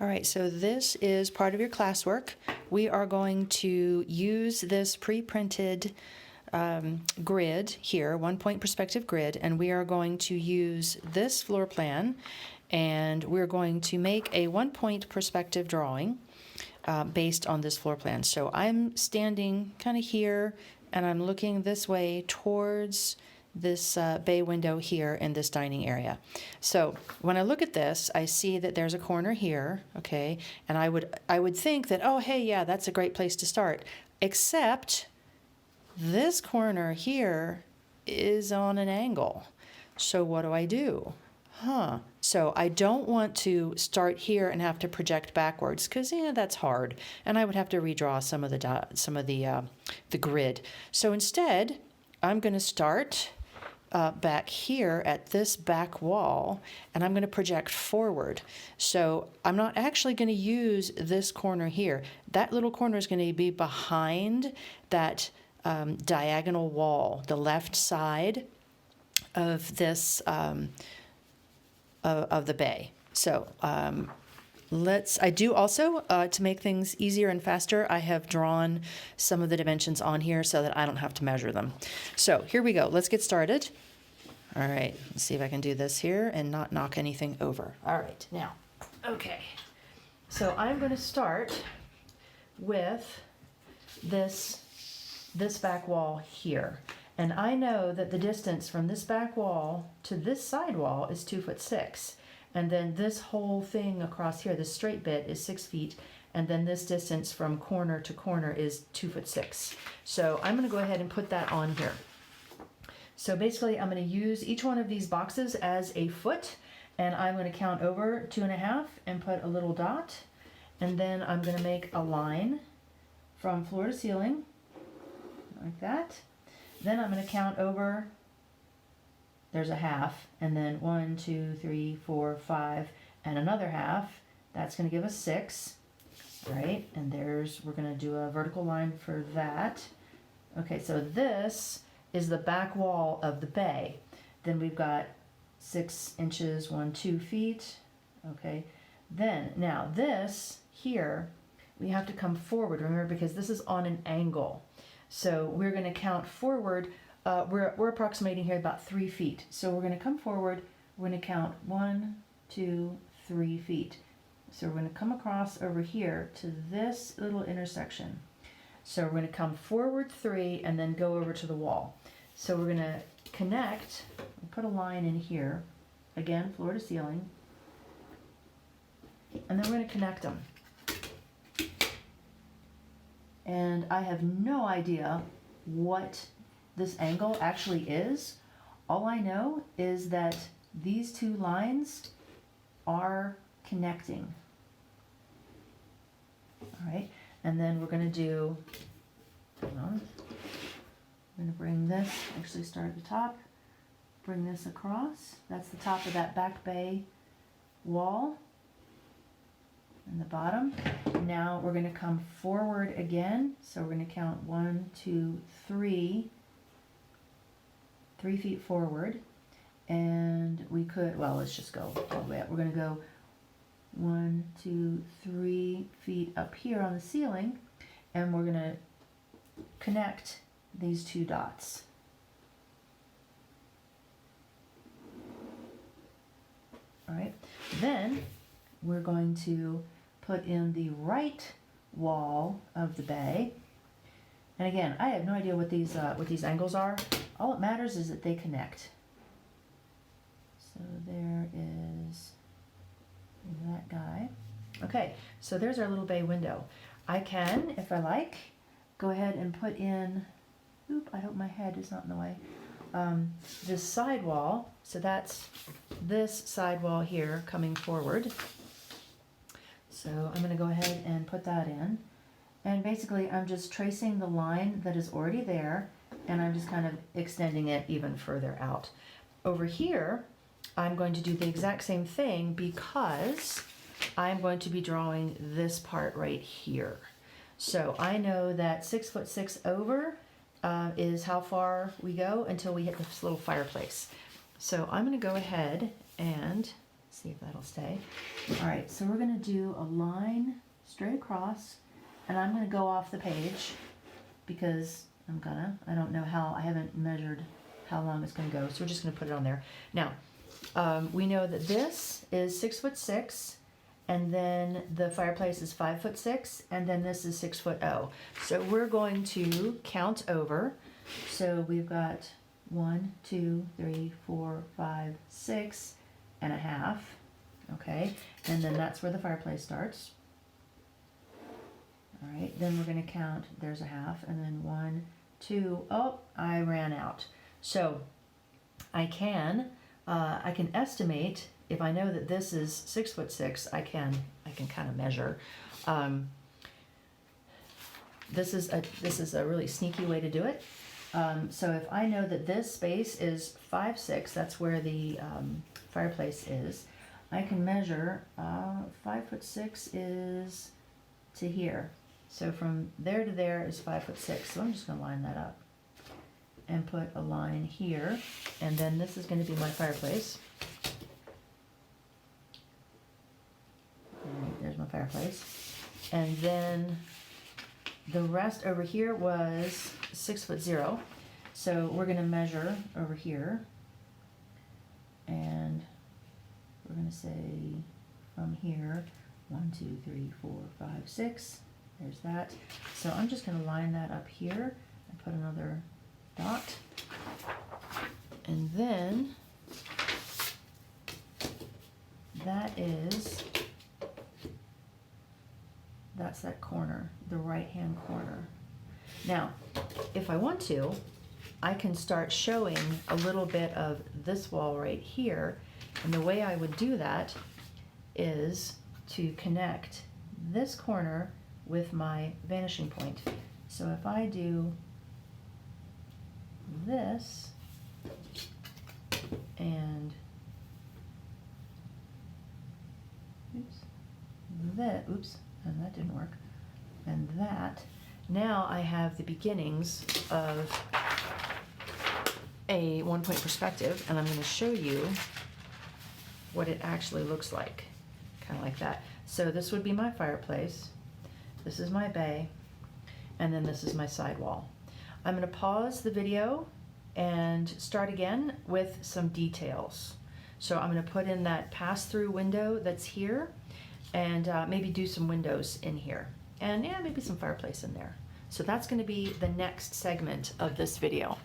All right, so this is part of your classwork. We are going to use this pre-printed grid here, 1-point perspective grid, and we are going to use this floor plan, and we're going to make a 1-point perspective drawing based on this floor plan. So I'm standing kind of here, and I'm looking this way towards this bay window here in this dining area. So when I look at this, I see that there's a corner here, okay, and I would think that, oh, hey, yeah, that's a great place to start, except this corner here is on an angle. So what do? So I don't want to start here and have to project backwards, because that's hard, and I would have to redraw some of the grid. So instead, I'm going to start back here at this back wall, and I'm going to project forward. So I'm not actually going to use this corner here. That little corner is going to be behind that diagonal wall, the left side of this of the bay. So I do also, to make things easier and faster, I have drawn some of the dimensions on here so that I don't have to measure them. So here we go. Let's get started. All right, let's see if I can do this here and not knock anything over. All right, now, okay. So I'm going to start with this back wall here. And I know that the distance from this back wall to this side wall is 2'6". And then this whole thing across here, this straight bit, is 6 feet. And then this distance from corner to corner is 2'6". So I'm going to go ahead and put that on here. So basically, I'm going to use each one of these boxes as a foot, and I'm going to count over 2.5 and put a little dot. And then I'm going to make a line from floor to ceiling, like that. Then I'm going to count over, there's a half, and then 1, 2, 3, 4, 5, and another half. That's going to give us 6, right? And we're going to do a vertical line for that. Okay, so this is the back wall of the bay. Then we've got 6 inches, 2 feet, okay? Then, now this here, we have to come forward, remember, because this is on an angle. So we're going to count forward. We're approximating here about 3 feet. So we're going to come forward. We're going to count 1, 2, 3 feet. So we're going to come across over here to this little intersection. So we're going to come forward 3 and then go over to the wall. So we're going to connect, put a line in here, again, floor to ceiling, and then we're going to connect them. And I have no idea what this angle actually is. All I know is that these two lines are connecting. All right, and then we're going to do, hold on, I'm going to bring this, actually start at the top, bring this across. That's the top of that back bay wall. And the bottom. Now we're going to come forward again. So we're going to count 1, 2, 3. 3 feet forward. And we could, well, let's just go all the way up. We're going to go 1, 2, 3 feet up here on the ceiling. And we're going to connect these 2 dots. All right. Then we're going to put in the right wall of the bay. And again, I have no idea what these angles are. All that matters is that they connect. So there is that guy. Okay, so there's our little bay window. I can, if I like, go ahead and put in, I hope my head is not in the way, this side wall. So that's this side wall here coming forward. So I'm going to go ahead and put that in. And basically I'm just tracing the line that is already there, and I'm just kind of extending it even further out. Over here, I'm going to do the exact same thing because I'm going to be drawing this part right here. So I know that 6'6" over is how far we go until we hit this little fireplace. So I'm going to go ahead and See if that'll stay. All right, so we're gonna do a line straight across, and I'm gonna go off the page because I don't know how, I haven't measured how long it's gonna go, so we're just gonna put it on there. Now, we know that this is 6'6", and then the fireplace is 5'6", and then this is 6'0". So we're going to count over. So we've got 1, 2, 3, 4, 5, 6 and a half. Okay, and then that's where the fireplace starts. All right, then we're going to count, there's a half, and then 1, 2, oh, I ran out. So I can estimate, if I know that this is 6'6", I can kind of measure. This is a really sneaky way to do it. So if I know that this space is 5'6", that's where the fireplace is, I can measure 5'6" is to here. So from there to there is 5'6". So I'm just going to line that up and put a line here, and then this is going to be my fireplace. All right, there's my fireplace, and then the rest over here was 6'0". So we're going to measure over here, and we're going to say from here 1, 2, 3, 4, 5, 6. There's that. So I'm just going to line that up here and put another dot, and then that's that corner, the right hand corner. Now if I want to, I can start showing a little bit of this wall right here, and the way I would do that is to connect this corner with my vanishing point. So if I do this and and that didn't work, and that, now I have the beginnings of a one-point perspective, and I'm going to show you what it actually looks like, kind of like that. So this would be my fireplace, this is my bay, and then this is my side wall. I'm going to pause the video and start again with some details. So I'm going to put in that pass-through window that's here, and maybe do some windows in here, and yeah, maybe some fireplace in there. So that's going to be the next segment of this video.